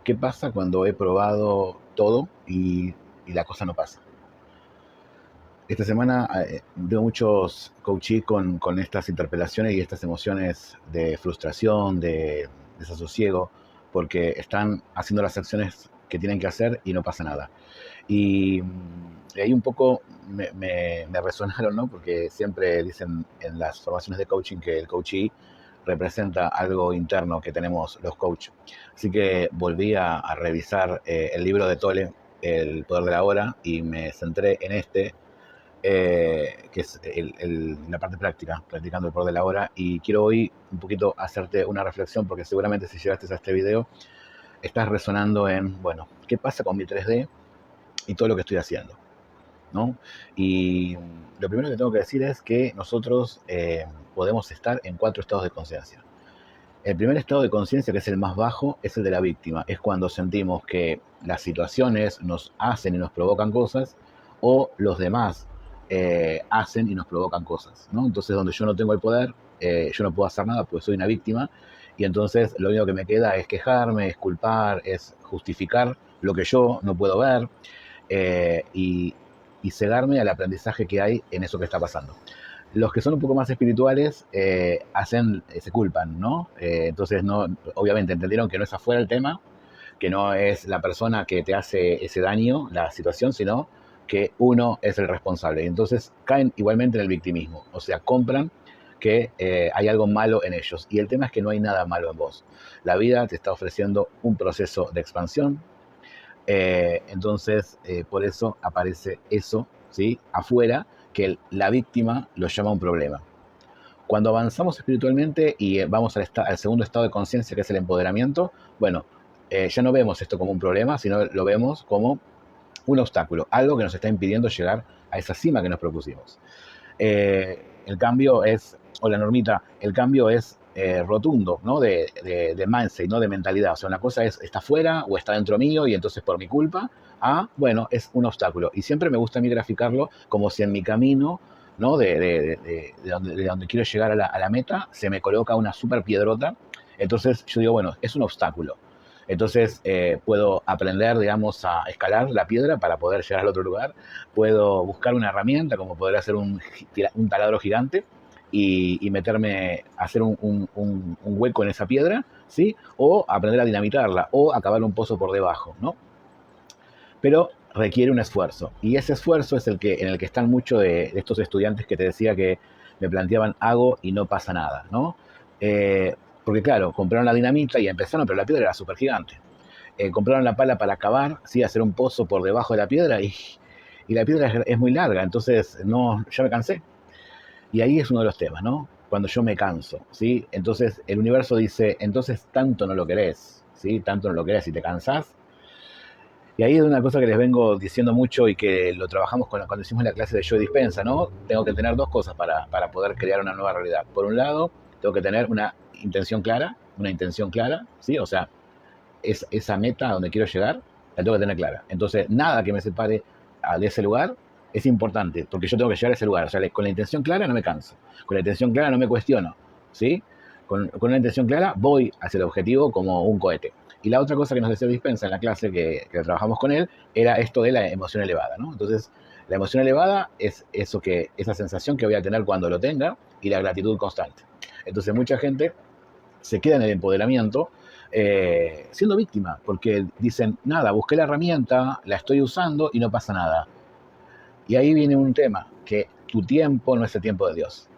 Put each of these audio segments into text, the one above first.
¿Qué pasa cuando he probado todo y la cosa no pasa? Esta semana veo muchos coachees con estas interpelaciones y estas emociones de frustración, de desasosiego, porque están haciendo las acciones que tienen que hacer y no pasa nada. Y ahí un poco me resonaron, ¿no? Porque siempre dicen en las formaciones de coaching que el coachee representa algo interno que tenemos los coaches. Así que volví a revisar el libro de Tolle, El Poder de la Hora, y me centré en que es la parte práctica, practicando el poder de la hora. Y quiero hoy un poquito hacerte una reflexión, porque seguramente si llegaste a este video, estás resonando en, bueno, ¿qué pasa con mi 3D y todo lo que estoy haciendo? ¿No? Y lo primero que tengo que decir es que nosotros podemos estar en 4 estados de conciencia. El primer estado de conciencia, que es el más bajo, es el de la víctima. Es cuando sentimos que las situaciones nos hacen y nos provocan cosas, o los demás hacen y nos provocan cosas, ¿no? Entonces, donde yo no tengo el poder, yo no puedo hacer nada porque soy una víctima, y entonces lo único que me queda es quejarme, es culpar, es justificar lo que yo no puedo ver, eh, y, y cegarme al aprendizaje que hay en eso que está pasando. Los que son un poco más espirituales se culpan, ¿no? Entonces, no, obviamente entendieron que no es afuera el tema, que no es la persona que te hace ese daño, la situación, sino que uno es el responsable. Y entonces caen igualmente en el victimismo, o sea, compran que hay algo malo en ellos. Y el tema es que no hay nada malo en vos. La vida te está ofreciendo un proceso de expansión, entonces por eso aparece eso, ¿sí? Afuera, que la víctima lo llama un problema. Cuando avanzamos espiritualmente y vamos al segundo estado de conciencia, que es el empoderamiento, bueno, ya no vemos esto como un problema, sino lo vemos como un obstáculo, algo que nos está impidiendo llegar a esa cima que nos propusimos. El cambio es, o la normita, el cambio es rotundo, ¿no? De mindset, ¿no? De mentalidad. O sea, una cosa está fuera o está dentro mío y entonces por mi culpa, bueno, es un obstáculo. Y siempre me gusta a mí graficarlo como si en mi camino, ¿no? De donde quiero llegar a la meta, se me coloca una super piedrota. Entonces yo digo, bueno, es un obstáculo. Entonces puedo aprender, digamos, a escalar la piedra para poder llegar al otro lugar. Puedo buscar una herramienta, como poder hacer un taladro gigante y meterme a hacer un hueco en esa piedra, ¿sí? O aprender a dinamitarla, o acabar un pozo por debajo, ¿no? Pero requiere un esfuerzo. Y ese esfuerzo es en el que están muchos de estos estudiantes que te decía que me planteaban, hago y no pasa nada, ¿no? Porque claro, compraron la dinamita y empezaron, pero la piedra era súper gigante. Compraron la pala para cavar, ¿sí? Hacer un pozo por debajo de la piedra y la piedra es muy larga, entonces no, ya me cansé. Y ahí es uno de los temas, ¿no? Cuando yo me canso, ¿sí? Entonces el universo dice, entonces tanto no lo querés, ¿sí? Tanto no lo querés y te cansás. Y ahí es una cosa que les vengo diciendo mucho y que lo trabajamos cuando hicimos la clase de Joe Dispensa, ¿no? Tengo que tener 2 cosas para poder crear una nueva realidad. Por un lado, tengo que tener una intención clara, ¿sí? O sea, esa meta a donde quiero llegar, la tengo que tener clara. Entonces, nada que me separe de ese lugar es importante, porque yo tengo que llegar a ese lugar. O sea, con la intención clara no me canso, con la intención clara no me cuestiono, ¿sí? Con una intención clara voy hacia el objetivo como un cohete. Y la otra cosa que nos decía Dispensa en la clase que trabajamos con él era esto de la emoción elevada, ¿no? Entonces, la emoción elevada es esa sensación que voy a tener cuando lo tenga y la gratitud constante. Entonces, mucha gente se queda en el empoderamiento siendo víctima, porque dicen, nada, busqué la herramienta, la estoy usando y no pasa nada. Y ahí viene un tema, que tu tiempo no es el tiempo de Dios.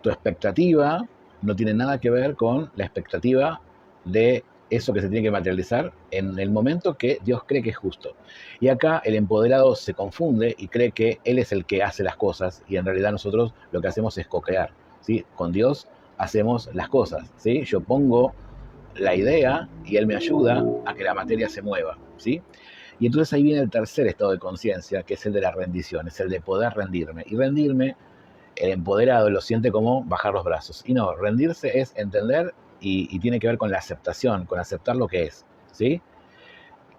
Tu expectativa no tiene nada que ver con la expectativa de eso que se tiene que materializar en el momento que Dios cree que es justo. Y acá el empoderado se confunde y cree que Él es el que hace las cosas y en realidad nosotros lo que hacemos es co-crear, ¿sí? Con Dios hacemos las cosas, ¿sí? Yo pongo la idea y Él me ayuda a que la materia se mueva, ¿sí? Y entonces ahí viene el tercer estado de conciencia, que es el de la rendición, es el de poder rendirme. Y rendirme, el empoderado lo siente como bajar los brazos. Y no, rendirse es entender y tiene que ver con la aceptación, con aceptar lo que es, ¿sí?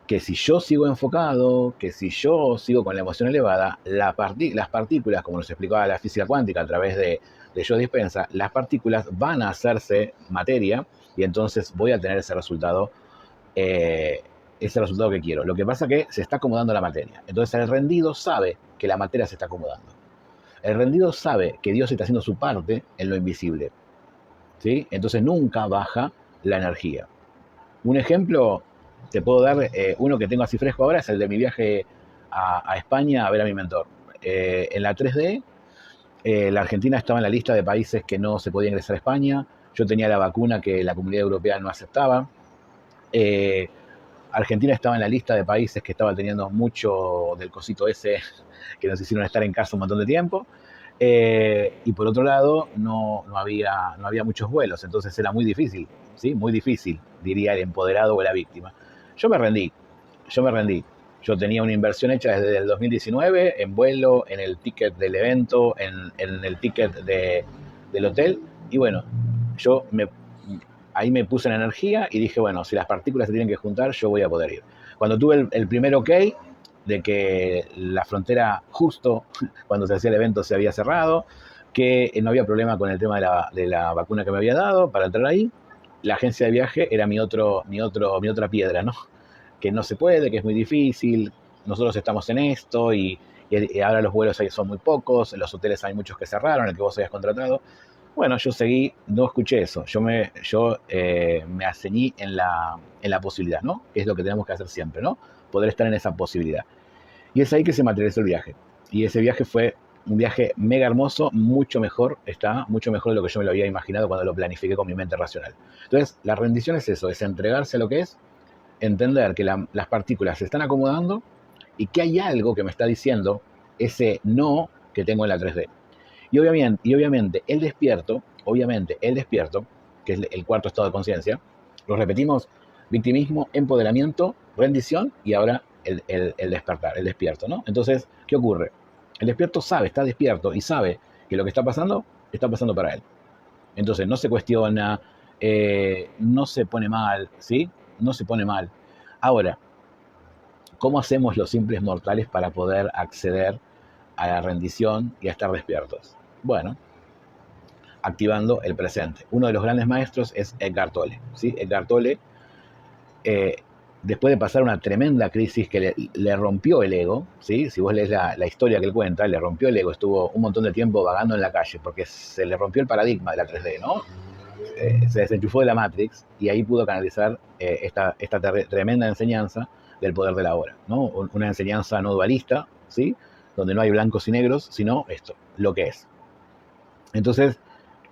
Que si yo sigo enfocado, que si yo sigo con la emoción elevada, las partículas, como nos explicaba la física cuántica a través de Joe Dispensa, las partículas van a hacerse materia y entonces voy a tener ese resultado es el resultado que quiero. Lo que pasa es que se está acomodando la materia. Entonces el rendido sabe que la materia se está acomodando. El rendido sabe que Dios está haciendo su parte en lo invisible, ¿sí? Entonces nunca baja la energía. Un ejemplo, te puedo dar, uno que tengo así fresco ahora, es el de mi viaje a España a ver a mi mentor. En la 3D, la Argentina estaba en la lista de países que no se podía ingresar a España. Yo tenía la vacuna que la Comunidad Europea no aceptaba. Eh, Argentina estaba en la lista de países que estaba teniendo mucho del cosito ese que nos hicieron estar en casa un montón de tiempo. Y por otro lado, no había muchos vuelos, entonces era muy difícil, ¿sí? Muy difícil, diría el empoderado o la víctima. Yo me rendí, yo me rendí. Yo tenía una inversión hecha desde el 2019 en vuelo, en el ticket del evento, en el ticket del hotel. Y bueno, yo ahí me puse en energía y dije, bueno, si las partículas se tienen que juntar, yo voy a poder ir. Cuando tuve el primer ok de que la frontera justo cuando se hacía el evento se había cerrado, que no había problema con el tema de la vacuna que me había dado para entrar ahí, la agencia de viaje era mi otra piedra, ¿no? Que no se puede, que es muy difícil, nosotros estamos en esto y ahora los vuelos ahí son muy pocos, en los hoteles hay muchos que cerraron, el que vos habías contratado. Bueno, yo seguí, no escuché eso, me aceñí en la posibilidad, ¿no? Que es lo que tenemos que hacer siempre, ¿no? Poder estar en esa posibilidad. Y es ahí que se materializó el viaje. Y ese viaje fue un viaje mega hermoso, mucho mejor de lo que yo me lo había imaginado cuando lo planifiqué con mi mente racional. Entonces, la rendición es eso, es entregarse a lo que es, entender que las partículas se están acomodando y que hay algo que me está diciendo ese no que tengo en la 3D. Y obviamente el despierto, que es el cuarto estado de conciencia, lo repetimos: victimismo, empoderamiento, rendición y ahora el despertar, el despierto, ¿no? Entonces, ¿qué ocurre? El despierto está despierto y sabe que lo que está pasando para él. Entonces no se cuestiona, no se pone mal, ¿sí? No se pone mal. Ahora, ¿cómo hacemos los simples mortales para poder acceder a la rendición y a estar despiertos? Bueno, activando el presente. Uno de los grandes maestros es Eckhart Tolle, ¿sí? Eckhart Tolle, eh, después de pasar una tremenda crisis que le rompió el ego, ¿sí? Si vos lees la historia que él cuenta, le rompió el ego, estuvo un montón de tiempo vagando en la calle porque se le rompió el paradigma de la 3D, ¿no? Se desenchufó de la Matrix y ahí pudo canalizar esta tremenda enseñanza del poder de la hora, ¿no? Una enseñanza no dualista, ¿sí? Donde no hay blancos y negros, sino esto, lo que es. Entonces,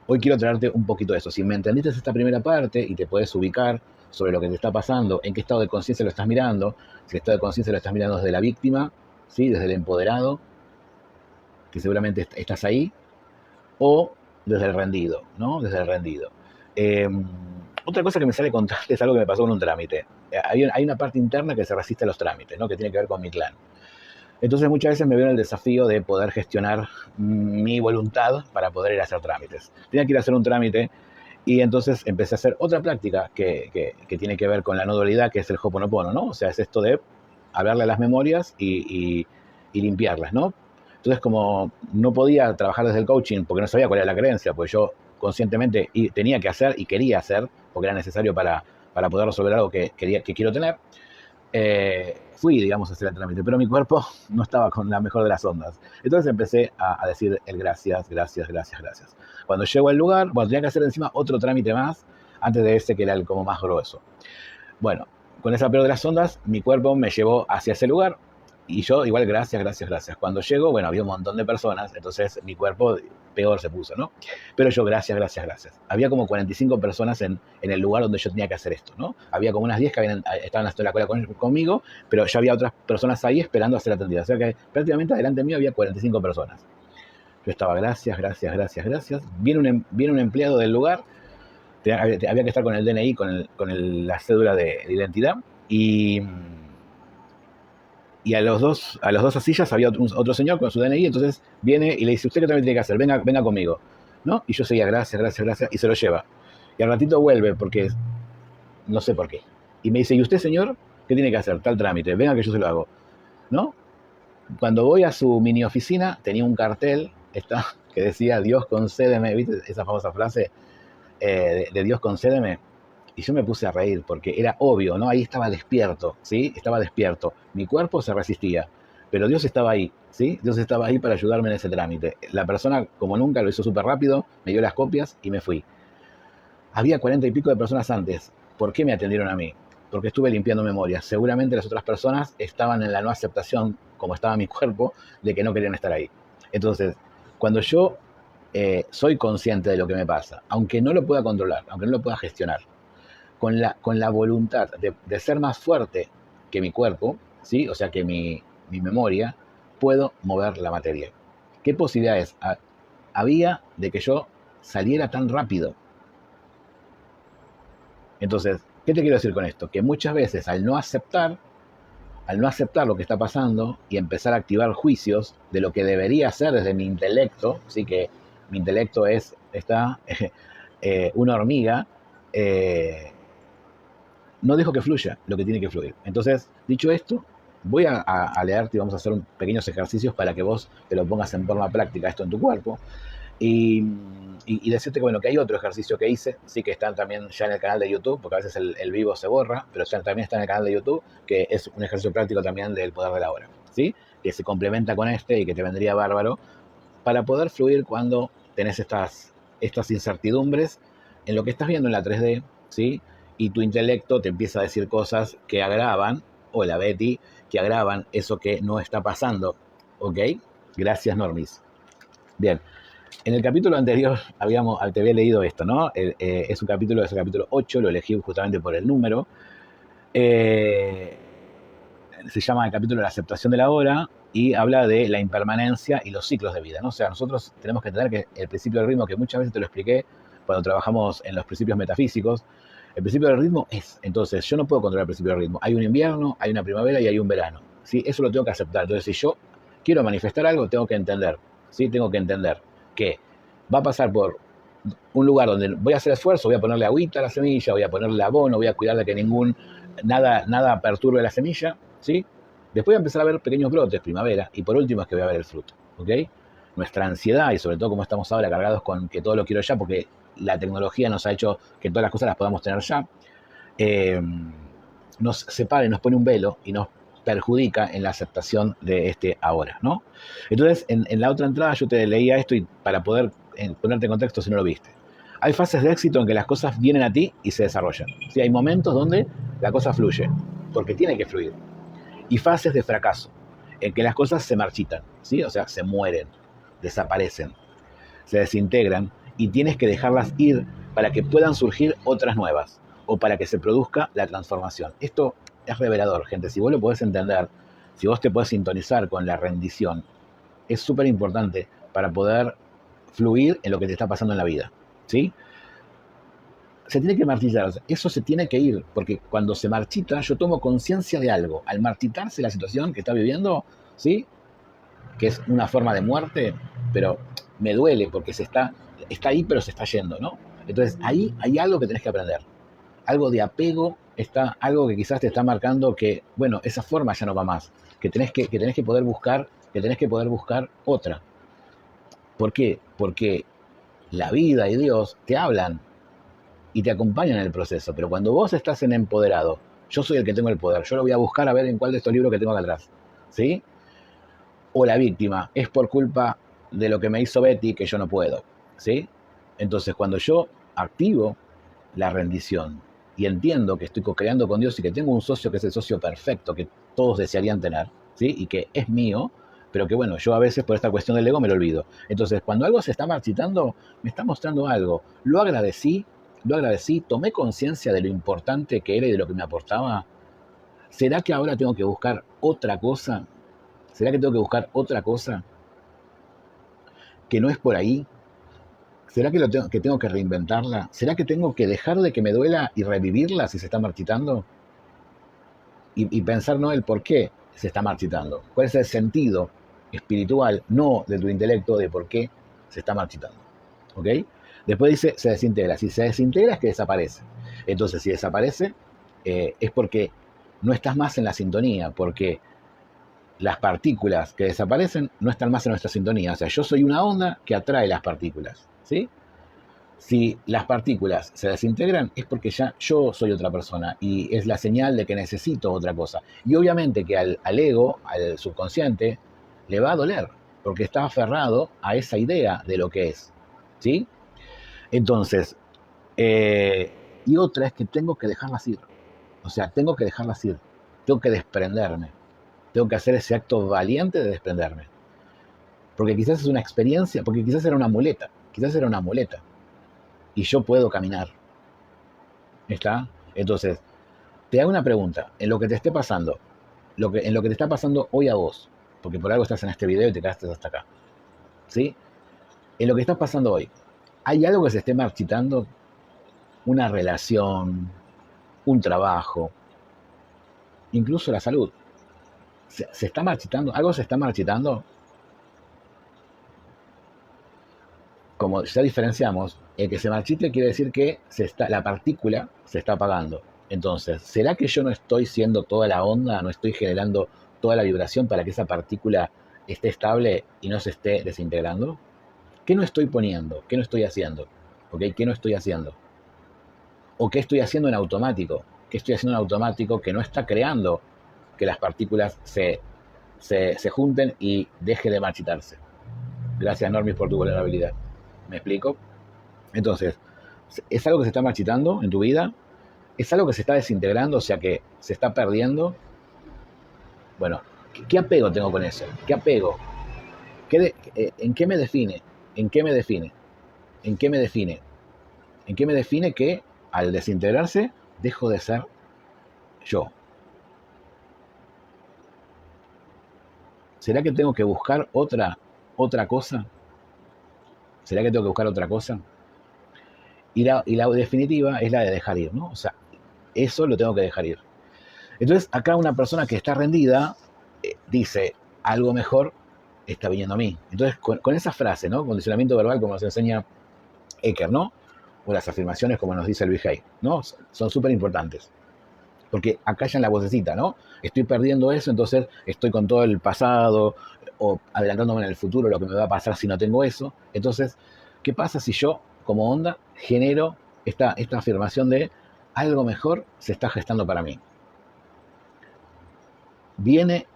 hoy quiero traerte un poquito de eso. Si me entendiste esta primera parte y te puedes ubicar sobre lo que te está pasando, en qué estado de conciencia lo estás mirando, si el estado de conciencia lo estás mirando desde la víctima, ¿sí? Desde el empoderado, que seguramente estás ahí, o desde el rendido, ¿no? Desde el rendido. Eh, Otra cosa que me sale contarte es algo que me pasó con un trámite. Hay una parte interna que se resiste a los trámites, ¿no? Que tiene que ver con mi clan. Entonces muchas veces me veo en el desafío de poder gestionar mi voluntad para poder ir a hacer trámites. Tenía que ir a hacer un trámite y entonces empecé a hacer otra práctica que tiene que ver con la no dualidad, que es el Ho'oponopono, ¿no? O sea, es esto de hablarle a las memorias y limpiarlas, ¿no? Entonces, como no podía trabajar desde el coaching porque no sabía cuál era la creencia, pues yo conscientemente tenía que hacer y quería hacer, porque era necesario para poder resolver algo que quiero tener, fui, digamos, a hacer el trámite, pero mi cuerpo no estaba con la mejor de las ondas. Entonces empecé a decir el gracias, gracias, gracias, gracias. Cuando llego al lugar, bueno, tenía que hacer encima otro trámite más, antes de ese que era el como más grueso. Bueno, con esa peor de las ondas, mi cuerpo me llevó hacia ese lugar y yo igual gracias, gracias, gracias. Cuando llego, bueno, había un montón de personas, entonces mi cuerpo peor se puso, ¿no? Pero yo gracias, gracias, gracias. Había como 45 personas en el lugar donde yo tenía que hacer esto, ¿no? Había como unas 10 que estaban hasta la cola conmigo, pero ya había otras personas ahí esperando a ser atendidas. O sea que prácticamente adelante mío había 45 personas. Yo estaba gracias, gracias, gracias, gracias. Viene un empleado del lugar, había que estar con el DNI, con la cédula de identidad, y a los dos sillas había otro señor con su DNI, entonces viene y le dice: ¿usted qué también tiene que hacer? Venga conmigo, ¿no? Y yo seguía gracias, gracias, gracias, y se lo lleva. Y al ratito vuelve, porque no sé por qué. Y me dice: ¿y usted, señor, qué tiene que hacer? Tal trámite, venga que yo se lo hago, ¿no? Cuando voy a su mini oficina, tenía un cartel que decía: Dios concédeme, ¿viste esa famosa frase de Dios concédeme? Y yo me puse a reír porque era obvio, ¿no? Ahí estaba despierto, ¿sí? Estaba despierto. Mi cuerpo se resistía, pero Dios estaba ahí, ¿sí? Dios estaba ahí para ayudarme en ese trámite. La persona, como nunca, lo hizo súper rápido, me dio las copias y me fui. Había 40 y pico de personas antes. ¿Por qué me atendieron a mí? Porque estuve limpiando memorias. Seguramente las otras personas estaban en la no aceptación, como estaba mi cuerpo, de que no querían estar ahí. Entonces, cuando yo soy consciente de lo que me pasa, aunque no lo pueda controlar, aunque no lo pueda gestionar, con la voluntad de ser más fuerte que mi cuerpo, ¿sí? O sea, que mi memoria, puedo mover la materia. ¿Qué posibilidades había de que yo saliera tan rápido? Entonces, ¿qué te quiero decir con esto? Que muchas veces al no aceptar lo que está pasando y empezar a activar juicios de lo que debería ser desde mi intelecto, ¿sí? Que mi intelecto está una hormiga, no dejo que fluya lo que tiene que fluir. Entonces, dicho esto, voy a leerte y vamos a hacer pequeños ejercicios para que vos te lo pongas en forma práctica esto en tu cuerpo. Y decirte que, bueno, que hay otro ejercicio que hice, sí, que están también ya en el canal de YouTube, porque a veces el vivo se borra, pero también está en el canal de YouTube, que es un ejercicio práctico también del poder de la hora, ¿sí? Que se complementa con este y que te vendría bárbaro para poder fluir cuando tenés estas incertidumbres en lo que estás viendo en la 3D, ¿sí? Y tu intelecto te empieza a decir cosas que agravan, hola Betty, que agravan eso que no está pasando, ¿ok? Gracias, Normis. Bien, en el capítulo anterior te había leído esto, ¿no? Es el capítulo 8, lo elegí justamente por el número. Se llama el capítulo La aceptación de la hora y habla de la impermanencia y los ciclos de vida, ¿no? O sea, nosotros tenemos que entender que el principio del ritmo, que muchas veces te lo expliqué cuando trabajamos en los principios metafísicos, el principio del ritmo entonces, yo no puedo controlar el principio del ritmo. Hay un invierno, hay una primavera y hay un verano, ¿sí? Eso lo tengo que aceptar. Entonces, si yo quiero manifestar algo, tengo que entender, ¿sí? Tengo que entender que va a pasar por un lugar donde voy a hacer esfuerzo, voy a ponerle agüita a la semilla, voy a ponerle abono, voy a cuidar de que nada perturbe la semilla, ¿sí? Después voy a empezar a ver pequeños brotes, primavera, y por último es que voy a ver el fruto, ¿ok? Nuestra ansiedad, y sobre todo como estamos ahora cargados con que todo lo quiero ya, porque la tecnología nos ha hecho que todas las cosas las podamos tener ya, nos separa y nos pone un velo y nos perjudica en la aceptación de este ahora, ¿no? Entonces, en la otra entrada yo te leía esto y para poder ponerte en contexto si no lo viste. Hay fases de éxito en que las cosas vienen a ti y se desarrollan. ¿Sí? Hay momentos donde la cosa fluye, porque tiene que fluir. Y fases de fracaso, en que las cosas se marchitan, ¿sí? O sea, se mueren, desaparecen, se desintegran y tienes que dejarlas ir para que puedan surgir otras nuevas o para que se produzca la transformación. Esto es revelador, gente. Si vos lo podés entender, si vos te podés sintonizar con la rendición, es súper importante para poder fluir en lo que te está pasando en la vida, ¿sí? Se tiene que marchitar, eso se tiene que ir, porque cuando se marchita yo tomo conciencia de algo. Al marchitarse la situación que está viviendo, ¿sí? Que es una forma de muerte, pero me duele porque está ahí pero se está yendo, ¿no? Entonces ahí hay algo que tenés que aprender, algo de apego, algo que quizás te está marcando que, bueno, esa forma ya no va más, que tenés que poder buscar otra. ¿Por qué? Porque la vida y Dios te hablan y te acompañan en el proceso, pero cuando vos estás en empoderado, yo soy el que tengo el poder, yo lo voy a buscar a ver en cuál de estos libros que tengo acá atrás, ¿sí? O la víctima, es por culpa de lo que me hizo Betty que yo no puedo, ¿sí? Entonces, cuando yo activo la rendición y entiendo que estoy co-creando con Dios y que tengo un socio que es el socio perfecto que todos desearían tener, ¿sí? Y que es mío, pero que bueno, yo a veces por esta cuestión del ego me lo olvido. Entonces, cuando algo se está marchitando, me está mostrando algo. Lo agradecí, tomé conciencia de lo importante que era y de lo que me aportaba. ¿Será que ahora tengo que buscar otra cosa? ¿Será que tengo que buscar otra cosa que no es por ahí? ¿Será que tengo que reinventarla? ¿Será que tengo que dejar de que me duela y revivirla si se está marchitando? Y pensar no el por qué se está marchitando. ¿Cuál es el sentido espiritual, no de tu intelecto, de por qué se está marchitando? ¿Ok? Después dice, se desintegra. Si se desintegra es que desaparece. Entonces, si desaparece, es porque no estás más en la sintonía, porque las partículas que desaparecen no están más en nuestra sintonía. O sea, yo soy una onda que atrae las partículas, ¿sí? Si las partículas se desintegran es porque ya yo soy otra persona y es la señal de que necesito otra cosa. Y obviamente que al ego, al subconsciente, le va a doler porque está aferrado a esa idea de lo que es. ¿Sí? Entonces, y otra es que tengo que dejarlas ir. O sea, tengo que dejarlas ir. Tengo que desprenderme. Tengo que hacer ese acto valiente de desprenderme. Porque quizás es una experiencia, porque quizás era una muleta. Quizás era una muleta. Y yo puedo caminar. ¿Está? Entonces, te hago una pregunta. En lo que te esté pasando, en lo que te está pasando hoy a vos, porque por algo estás en este video y te quedaste hasta acá. ¿Sí? En lo que estás pasando hoy, ¿hay algo que se esté marchitando? Una relación, un trabajo, incluso la salud. ¿Se está marchitando? ¿Algo se está marchitando? Como ya diferenciamos, el que se marchite quiere decir que la partícula se está apagando. Entonces, ¿será que yo no estoy siendo toda la onda, no estoy generando toda la vibración para que esa partícula esté estable y no se esté desintegrando? ¿Qué no estoy poniendo? ¿Qué no estoy haciendo? ¿Ok? ¿Qué no estoy haciendo? ¿O qué estoy haciendo en automático? ¿Qué estoy haciendo en automático que no está creando que las partículas se junten y deje de marchitarse? Gracias, Normis, por tu vulnerabilidad. ¿Me explico? Entonces, ¿es algo que se está marchitando en tu vida? ¿Es algo que se está desintegrando, o sea que se está perdiendo? Bueno, ¿qué apego tengo con eso? ¿Qué apego? ¿En qué me define? ¿En qué me define? ¿En qué me define? ¿En qué me define que al desintegrarse dejo de ser yo? ¿Será que tengo que buscar otra cosa? ¿Será que tengo que buscar otra cosa? Y la definitiva es la de dejar ir, ¿no? O sea, eso lo tengo que dejar ir. Entonces, acá una persona que está rendida dice, algo mejor está viniendo a mí. Entonces, con esa frase, ¿no? Condicionamiento verbal, como nos enseña Eker, ¿no? O las afirmaciones, como nos dice Luis Hay, ¿no? Son súper importantes. Porque acá ya en la vocecita, ¿no? Estoy perdiendo eso, entonces estoy con todo el pasado o adelantándome en el futuro lo que me va a pasar si no tengo eso. Entonces, ¿qué pasa si yo, como onda, genero esta afirmación de algo mejor se está gestando para mí? Viene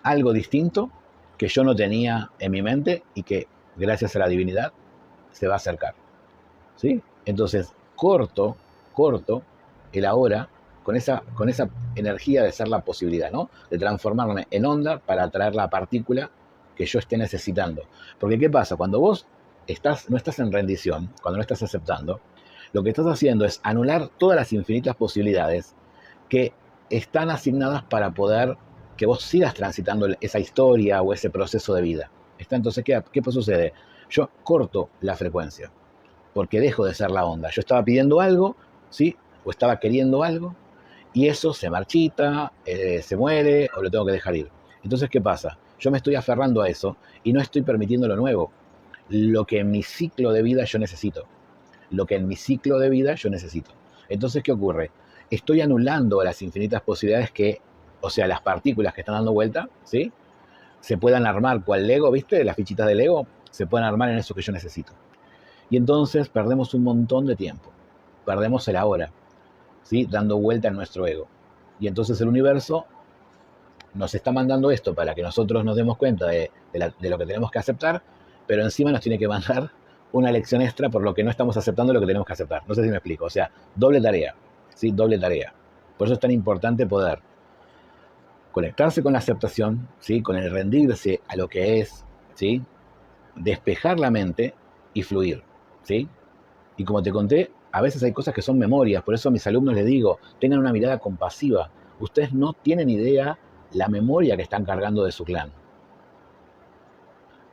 algo distinto que yo no tenía en mi mente y que, gracias a la divinidad, se va a acercar. ¿Sí? Entonces, corto el ahora con esa energía de ser la posibilidad, ¿no? De transformarme en onda para atraer la partícula que yo esté necesitando. Porque, ¿qué pasa? Cuando vos no estás en rendición, cuando no estás aceptando, lo que estás haciendo es anular todas las infinitas posibilidades que están asignadas para poder que vos sigas transitando esa historia o ese proceso de vida. Entonces, ¿qué sucede? Yo corto la frecuencia porque dejo de ser la onda. Yo estaba pidiendo algo, ¿sí? O estaba queriendo algo, y eso se marchita, se muere, o lo tengo que dejar ir. Entonces, ¿qué pasa? Yo me estoy aferrando a eso y no estoy permitiendo lo nuevo, lo que en mi ciclo de vida yo necesito. Lo que en mi ciclo de vida yo necesito. Entonces, ¿qué ocurre? Estoy anulando las infinitas posibilidades que, o sea, las partículas que están dando vuelta, ¿sí? Se puedan armar cual Lego, ¿viste? Las fichitas de Lego se pueden armar en eso que yo necesito. Y entonces perdemos un montón de tiempo. Perdemos el ahora, ¿sí? Dando vuelta en nuestro ego. Y entonces el universo nos está mandando esto para que nosotros nos demos cuenta de lo que tenemos que aceptar, pero encima nos tiene que mandar una lección extra por lo que no estamos aceptando lo que tenemos que aceptar. No sé si me explico. O sea, doble tarea, ¿sí? Doble tarea. Por eso es tan importante poder conectarse con la aceptación, ¿sí? Con el rendirse a lo que es, ¿sí? Despejar la mente y fluir, ¿sí? Y como te conté, a veces hay cosas que son memorias, por eso a mis alumnos les digo, tengan una mirada compasiva. Ustedes no tienen idea la memoria que están cargando de su clan.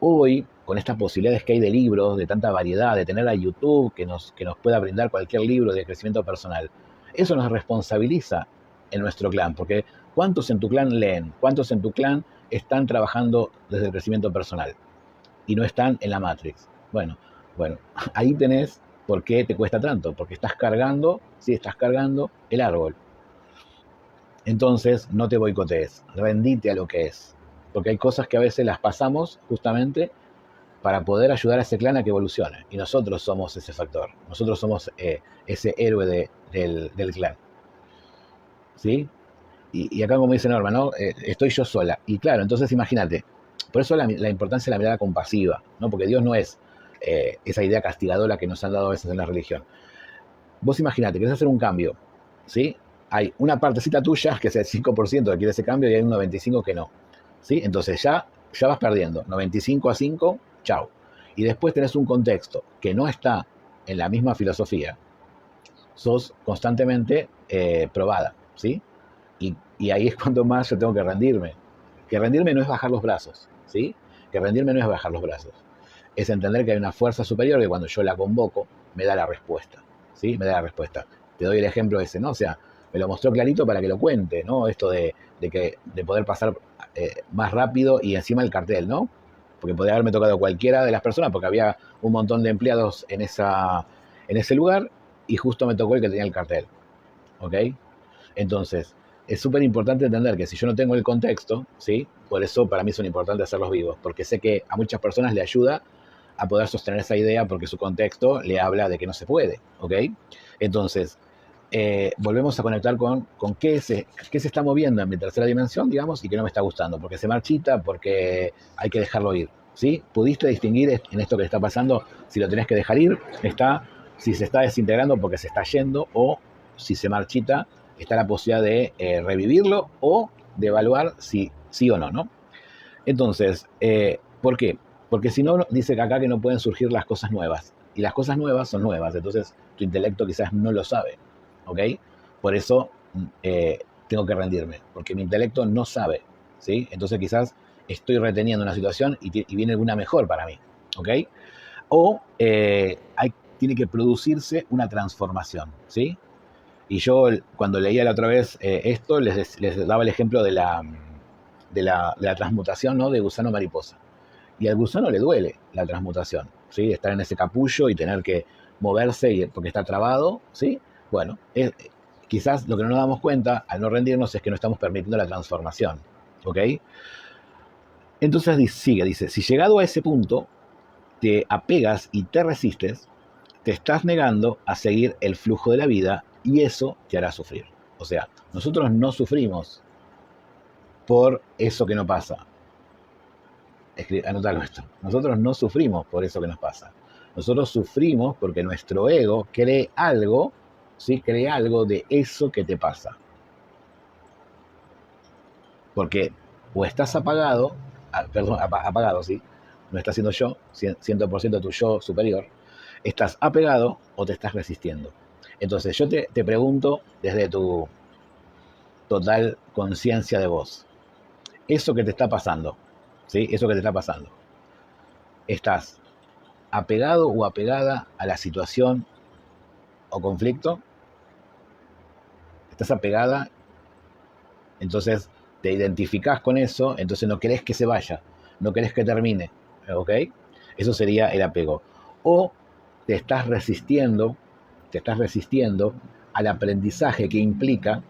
Hoy, con estas posibilidades que hay de libros, de tanta variedad, de tener a YouTube que nos pueda brindar cualquier libro de crecimiento personal, eso nos responsabiliza en nuestro clan, porque ¿cuántos en tu clan leen? ¿Cuántos en tu clan están trabajando desde el crecimiento personal y no están en la Matrix? Bueno, ahí tenés por qué te cuesta tanto, porque estás cargando el árbol. Entonces, no te boicotees, rendite a lo que es, porque hay cosas que a veces las pasamos justamente para poder ayudar a ese clan a que evolucione. Y nosotros somos ese factor. Nosotros somos ese héroe del clan. ¿Sí? Y acá, como dice Norma, ¿no? Estoy yo sola. Y claro, entonces imagínate. Por eso la importancia de la mirada compasiva, ¿no? Porque Dios no es esa idea castigadora que nos han dado a veces en la religión. Vos imaginate, querés hacer un cambio, ¿sí? Hay una partecita tuya, que es el 5% que quiere ese cambio, y hay un 95% que no. ¿Sí? Entonces ya vas perdiendo. 95-5, chau. Y después tenés un contexto que no está en la misma filosofía. Sos constantemente probada, ¿sí? Y ahí es cuando más yo tengo que rendirme. Que rendirme no es bajar los brazos, ¿sí? Que rendirme no es bajar los brazos. Es entender que hay una fuerza superior que cuando yo la convoco, me da la respuesta, ¿sí? Me da la respuesta. Te doy el ejemplo ese, ¿no? O sea, me lo mostró clarito para que lo cuente, ¿no? Esto de poder pasar más rápido y encima el cartel, ¿no? Porque podría haberme tocado cualquiera de las personas porque había un montón de empleados en ese lugar y justo me tocó el que tenía el cartel, ¿ok? Entonces, es súper importante entender que si yo no tengo el contexto, ¿sí? Por eso para mí son importantes hacerlos vivos, porque sé que a muchas personas le ayuda a poder sostener esa idea porque su contexto le habla de que no se puede, ¿ok? Entonces, volvemos a conectar con qué se está moviendo en mi tercera dimensión, digamos, y que no me está gustando, porque se marchita, porque hay que dejarlo ir, ¿sí? ¿Pudiste distinguir en esto que está pasando si lo tenés que dejar ir? Si se está desintegrando porque se está yendo, o si se marchita, está la posibilidad de revivirlo o de evaluar si sí o no, ¿no? Entonces, ¿por qué? Porque si no, dice que acá que no pueden surgir las cosas nuevas. Y las cosas nuevas son nuevas, entonces tu intelecto quizás no lo sabe, ¿ok? Por eso tengo que rendirme, porque mi intelecto no sabe, ¿sí? Entonces quizás estoy reteniendo una situación y viene alguna mejor para mí, ¿ok? O tiene que producirse una transformación, ¿sí? Y yo cuando leía la otra vez esto, les daba el ejemplo de la transmutación, ¿no? De gusano mariposa. Y al gusano le duele la transmutación, ¿sí? Estar en ese capullo y tener que moverse porque está trabado, ¿sí? Bueno, quizás lo que no nos damos cuenta al no rendirnos es que no estamos permitiendo la transformación, ¿ok? Entonces dice, si llegado a ese punto te apegas y te resistes, te estás negando a seguir el flujo de la vida y eso te hará sufrir. O sea, nosotros no sufrimos por eso que no pasa. Anotalo esto. Nosotros no sufrimos por eso que nos pasa. Nosotros sufrimos porque nuestro ego cree algo, ¿sí? Cree algo de eso que te pasa. Porque o estás apagado, apagado, ¿sí? No está siendo yo, 100% tu yo superior. Estás apegado o te estás resistiendo. Entonces yo te pregunto desde tu total conciencia de vos. Eso que te está pasando, ¿sí? Eso que te está pasando. ¿Estás apegado o apegada a la situación o conflicto? ¿Estás apegada? Entonces te identificás con eso, entonces no querés que se vaya, no querés que termine, ¿ok? Eso sería el apego. O te estás resistiendo al aprendizaje que implica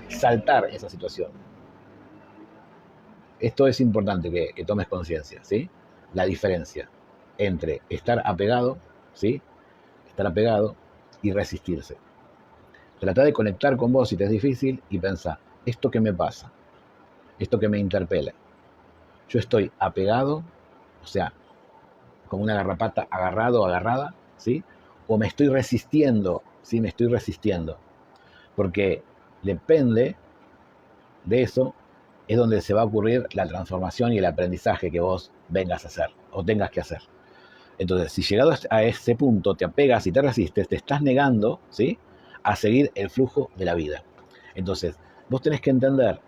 saltar esa situación. Esto es importante que tomes conciencia, ¿sí? La diferencia entre estar apegado, ¿sí? Estar apegado y resistirse. Trata de conectar con vos si te es difícil y pensá, ¿esto qué me pasa? ¿Esto que me interpela? Yo estoy apegado, o sea, como una garrapata agarrado o agarrada, ¿sí? O me estoy resistiendo, ¿sí? Me estoy resistiendo. Porque depende de eso, es donde se va a ocurrir la transformación y el aprendizaje que vos vengas a hacer o tengas que hacer. Entonces, si llegado a ese punto te apegas y te resistes, te estás negando, ¿sí? A seguir el flujo de la vida. Entonces, vos tenés que entender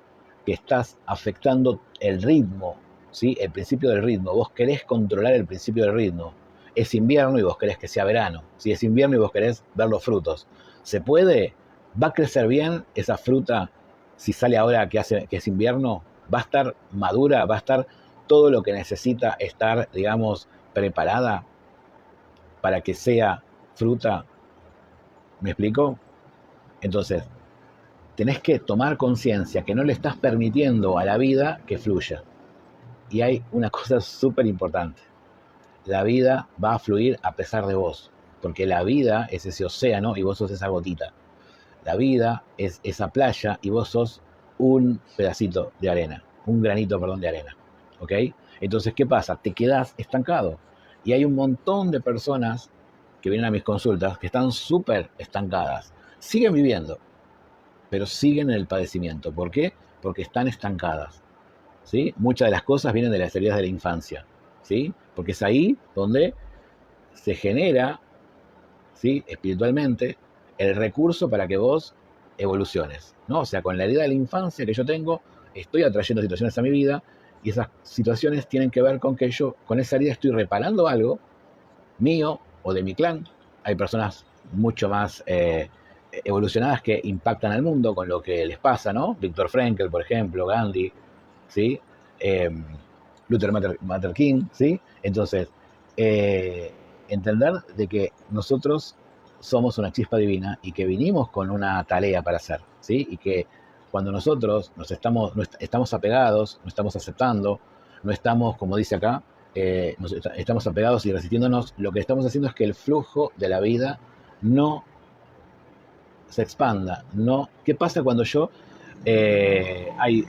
que estás afectando el ritmo, ¿sí? El principio del ritmo. Vos querés controlar el principio del ritmo. Es invierno y vos querés que sea verano. Si es invierno y vos querés ver los frutos. ¿Se puede? ¿Va a crecer bien esa fruta si sale ahora que es invierno? ¿Va a estar madura? ¿Va a estar todo lo que necesita estar, digamos, preparada para que sea fruta? ¿Me explico? Entonces, tenés que tomar conciencia que no le estás permitiendo a la vida que fluya. Y hay una cosa súper importante. La vida va a fluir a pesar de vos, porque la vida es ese océano y vos sos esa gotita. La vida es esa playa y vos sos un pedacito de arena, un granito, perdón, de arena. ¿Ok? Entonces, ¿qué pasa? Te quedás estancado. Y hay un montón de personas que vienen a mis consultas que están súper estancadas. Siguen viviendo, pero siguen en el padecimiento. ¿Por qué? Porque están estancadas. ¿Sí? Muchas de las cosas vienen de las heridas de la infancia. ¿Sí? Porque es ahí donde se genera, ¿sí?, espiritualmente, el recurso para que vos evoluciones, ¿no? O sea, con la herida de la infancia que yo tengo, estoy atrayendo situaciones a mi vida y esas situaciones tienen que ver con que yo, con esa herida, estoy reparando algo mío o de mi clan. Hay personas mucho más evolucionadas que impactan al mundo con lo que les pasa, ¿no? Viktor Frankl, por ejemplo, Gandhi, ¿sí? Eh, Luther Matter King, ¿sí? Entonces, entender de que nosotros somos una chispa divina y que vinimos con una tarea para hacer, ¿sí? Y que cuando nosotros estamos apegados, no estamos aceptando, no estamos, como dice acá, estamos apegados y resistiéndonos, lo que estamos haciendo es que el flujo de la vida no se expanda, ¿no? ¿Qué pasa cuando hay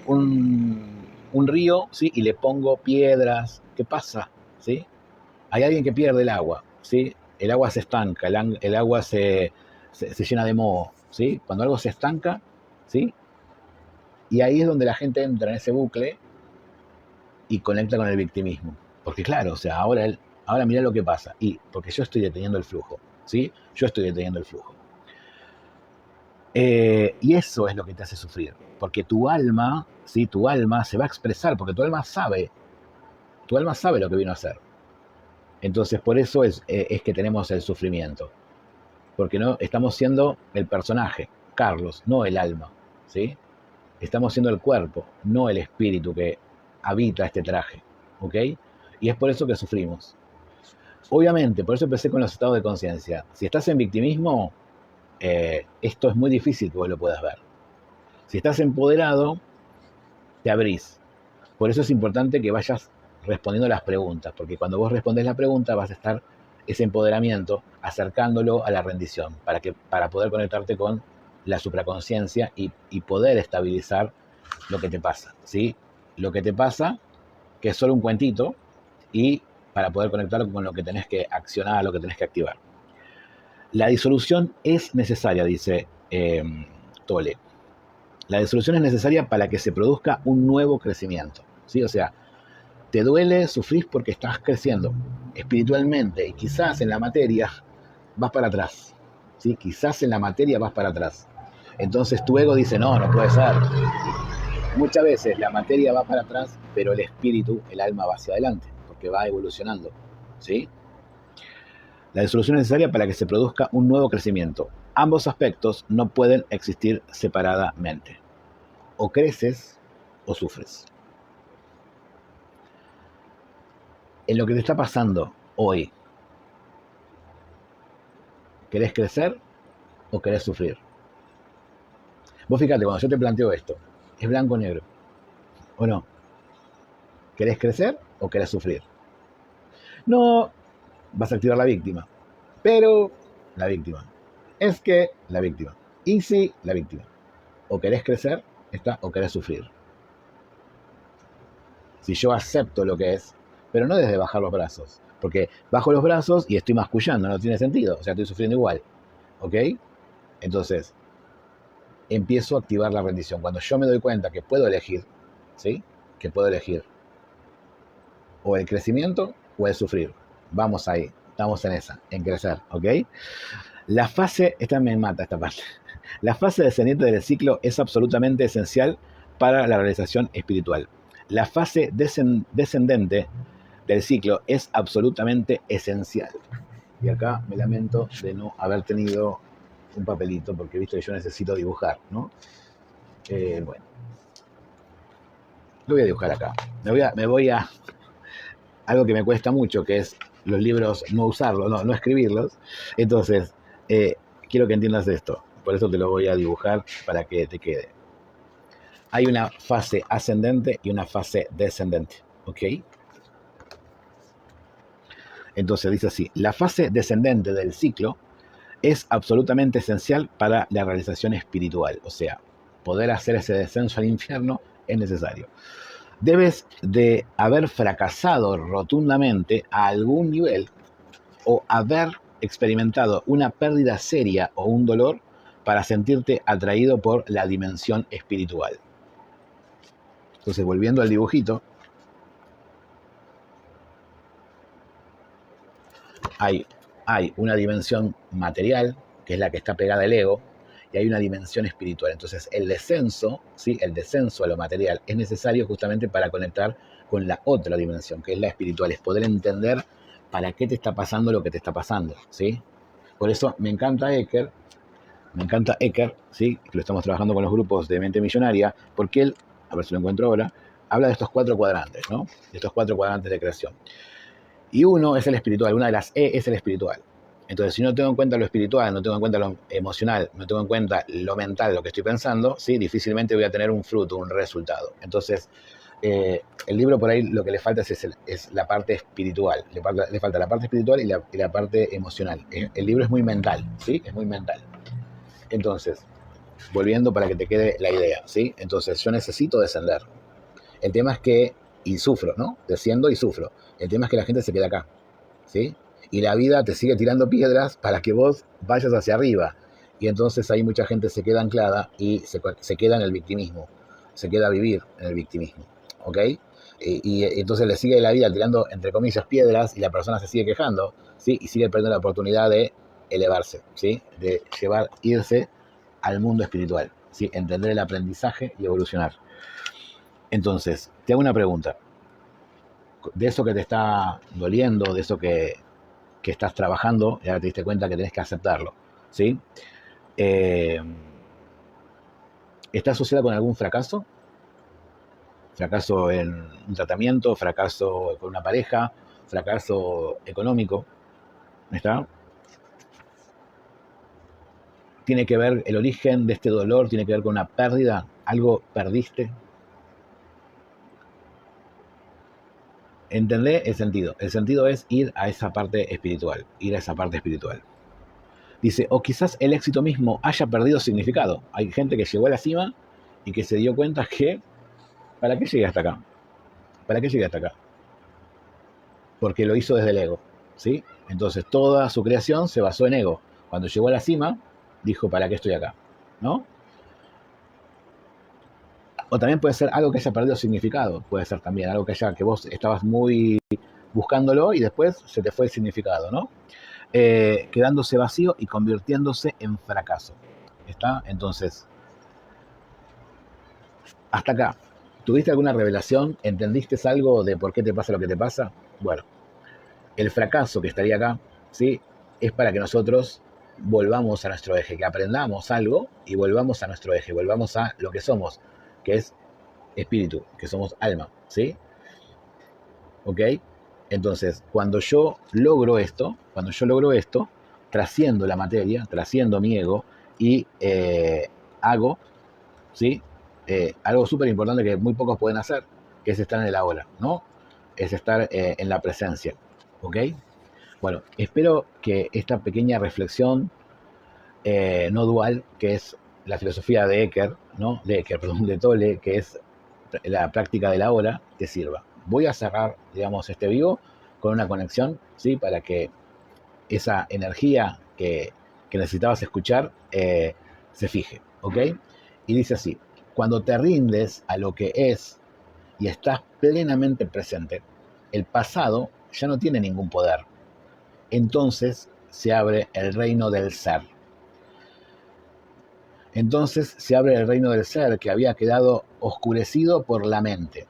un río, ¿sí?, y le pongo piedras? ¿Qué pasa? ¿Sí? Hay alguien que pierde el agua, ¿sí? El agua se estanca, el agua se llena de moho, ¿sí? Cuando algo se estanca, ¿sí? Y ahí es donde la gente entra en ese bucle y conecta con el victimismo. Porque claro, o sea, ahora mira lo que pasa. Y porque yo estoy deteniendo el flujo, ¿sí? Yo estoy deteniendo el flujo. Y eso es lo que te hace sufrir. Porque tu alma, ¿sí?, tu alma se va a expresar, porque tu alma sabe lo que vino a hacer. Entonces, por eso es que tenemos el sufrimiento. Porque no estamos siendo el personaje, Carlos, no el alma, ¿sí? Estamos siendo el cuerpo, no el espíritu que habita este traje, ¿ok? Y es por eso que sufrimos. Obviamente, por eso empecé con los estados de conciencia. Si estás en victimismo, esto es muy difícil que vos lo puedas ver. Si estás empoderado, te abrís. Por eso es importante que vayas respondiendo las preguntas, porque cuando vos respondes la pregunta vas a estar ese empoderamiento acercándolo a la rendición, para poder conectarte con la supraconciencia y poder estabilizar lo que te pasa, ¿sí? Lo que te pasa, que es solo un cuentito, y para poder conectarlo con lo que tenés que accionar, lo que tenés que activar. La disolución es necesaria, dice Tolle. La disolución es necesaria para que se produzca un nuevo crecimiento, ¿sí? O sea, te duele, sufrís porque estás creciendo espiritualmente y quizás en la materia vas para atrás, ¿sí? Quizás en la materia vas para atrás. Entonces tu ego dice, no, no puede ser. Muchas veces la materia va para atrás, pero el espíritu, el alma va hacia adelante, porque va evolucionando, ¿sí? La disolución es necesaria para que se produzca un nuevo crecimiento. Ambos aspectos no pueden existir separadamente. O creces o sufres. En lo que te está pasando hoy, ¿querés crecer o querés sufrir? Vos fíjate, cuando yo te planteo esto, es blanco o negro, ¿o no? ¿Querés crecer o querés sufrir? No, vas a activar la víctima, pero la víctima. Es que la víctima. Y sí, la víctima. O querés crecer, o querés sufrir. Si yo acepto lo que es, pero no desde bajar los brazos, porque bajo los brazos y estoy mascullando, no tiene sentido, o sea, estoy sufriendo igual, ¿ok? Entonces, empiezo a activar la rendición. Cuando yo me doy cuenta que puedo elegir, ¿sí? Que puedo elegir o el crecimiento o el sufrir. Vamos ahí, estamos en esa, en crecer, ¿ok? La fase, esta me mata esta parte, la fase descendiente del ciclo es absolutamente esencial para la realización espiritual. La fase descendente del ciclo es absolutamente esencial. Y acá me lamento de no haber tenido un papelito, porque viste que yo necesito dibujar, ¿no? Bueno, lo voy a dibujar acá. Me voy a algo que me cuesta mucho, que es los libros, no usarlos, no escribirlos. Entonces, quiero que entiendas esto. Por eso te lo voy a dibujar para que te quede. Hay una fase ascendente y una fase descendente, ¿ok? Entonces dice así, la fase descendente del ciclo es absolutamente esencial para la realización espiritual, o sea, poder hacer ese descenso al infierno es necesario. Debes de haber fracasado rotundamente a algún nivel o haber experimentado una pérdida seria o un dolor para sentirte atraído por la dimensión espiritual. Entonces, volviendo al dibujito, hay una dimensión material, que es la que está pegada al ego, y hay una dimensión espiritual. Entonces, el descenso, ¿sí? El descenso a lo material es necesario justamente para conectar con la otra dimensión, que es la espiritual, es poder entender para qué te está pasando lo que te está pasando, ¿sí? Por eso me encanta Eckhart, ¿sí? Que lo estamos trabajando con los grupos de Mente Millonaria, porque él, a ver si lo encuentro ahora, habla de estos 4 cuadrantes, ¿no? De estos 4 cuadrantes de creación. Y uno es el espiritual, una de las E es el espiritual. Entonces, si no tengo en cuenta lo espiritual, no tengo en cuenta lo emocional, no tengo en cuenta lo mental, lo que estoy pensando, ¿sí? Difícilmente voy a tener un fruto, un resultado. Entonces, el libro por ahí lo que le falta es la parte espiritual. Le falta la parte espiritual y la parte emocional. El libro es muy mental, ¿sí? Es muy mental. Entonces, volviendo para que te quede la idea, ¿sí? Entonces, yo necesito descender. El tema es que, y sufro, ¿no? Desciendo y sufro. El tema es que la gente se queda acá, ¿sí? Y la vida te sigue tirando piedras para que vos vayas hacia arriba. Y entonces ahí mucha gente se queda anclada y se queda en el victimismo. Se queda a vivir en el victimismo, ¿ok? Y entonces le sigue la vida tirando, entre comillas, piedras y la persona se sigue quejando, ¿sí? Y sigue perdiendo la oportunidad de elevarse, ¿sí? De irse al mundo espiritual, ¿sí? Entender el aprendizaje y evolucionar. Entonces, te hago una pregunta. De eso que te está doliendo, de eso que estás trabajando, ya te diste cuenta que tenés que aceptarlo, ¿sí? Eh, ¿Está asociada con algún fracaso? Fracaso en un tratamiento, fracaso con una pareja, fracaso económico, ¿está? ¿Tiene que ver el origen de este dolor? ¿Tiene que ver con una pérdida? ¿Algo perdiste? Entendé el sentido. El sentido es ir a esa parte espiritual, ir a esa parte espiritual. Dice, o quizás el éxito mismo haya perdido significado. Hay gente que llegó a la cima y que se dio cuenta que, ¿para qué llegué hasta acá? ¿Para qué llegué hasta acá? Porque lo hizo desde el ego, ¿sí? Entonces toda su creación se basó en ego. Cuando llegó a la cima, dijo, ¿para qué estoy acá? ¿No? O también puede ser algo que haya perdido significado. Puede ser también algo que vos estabas muy buscándolo y después se te fue el significado, ¿no? Quedándose vacío y convirtiéndose en fracaso. ¿Está? Entonces, hasta acá. ¿Tuviste alguna revelación? ¿Entendiste algo de por qué te pasa lo que te pasa? Bueno, el fracaso que estaría acá, ¿sí? Es para que nosotros volvamos a nuestro eje, que aprendamos algo y volvamos a nuestro eje, volvamos a lo que somos, que es espíritu, que somos alma, ¿sí? ¿Ok? Entonces, cuando yo logro esto, trasciendo la materia, trasciendo mi ego y hago, ¿sí? Algo súper importante que muy pocos pueden hacer, que es estar en el ahora, ¿no? Es estar en la presencia, ¿ok? Bueno, espero que esta pequeña reflexión no dual, que es la filosofía de Eckhart, ¿no? De Eckhart, perdón, de Tolle, que es la práctica de la hora, te sirva. Voy a cerrar, digamos, este vivo con una conexión, ¿sí? Para que esa energía que necesitabas escuchar se fije, ¿ok? Y dice así, cuando te rindes a lo que es y estás plenamente presente, el pasado ya no tiene ningún poder. Entonces se abre el reino del ser. Entonces se abre el reino del ser que había quedado oscurecido por la mente.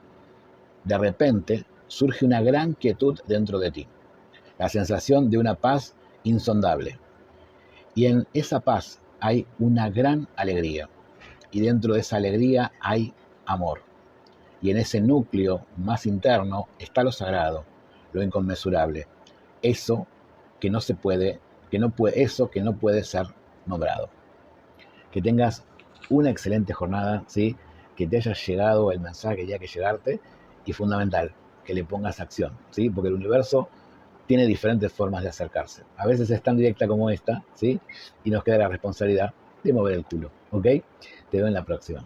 De repente surge una gran quietud dentro de ti, la sensación de una paz insondable. Y en esa paz hay una gran alegría. Y dentro de esa alegría hay amor. Y en ese núcleo más interno está lo sagrado, lo inconmensurable. Eso que no se puede, eso que no puede ser nombrado. Que tengas una excelente jornada, ¿sí? que te haya llegado el mensaje que tenía que llegarte y fundamental, que le pongas acción, ¿sí? Porque el universo tiene diferentes formas de acercarse. A veces es tan directa como esta, ¿sí? Y nos queda la responsabilidad de mover el culo, ¿ok? Te veo en la próxima.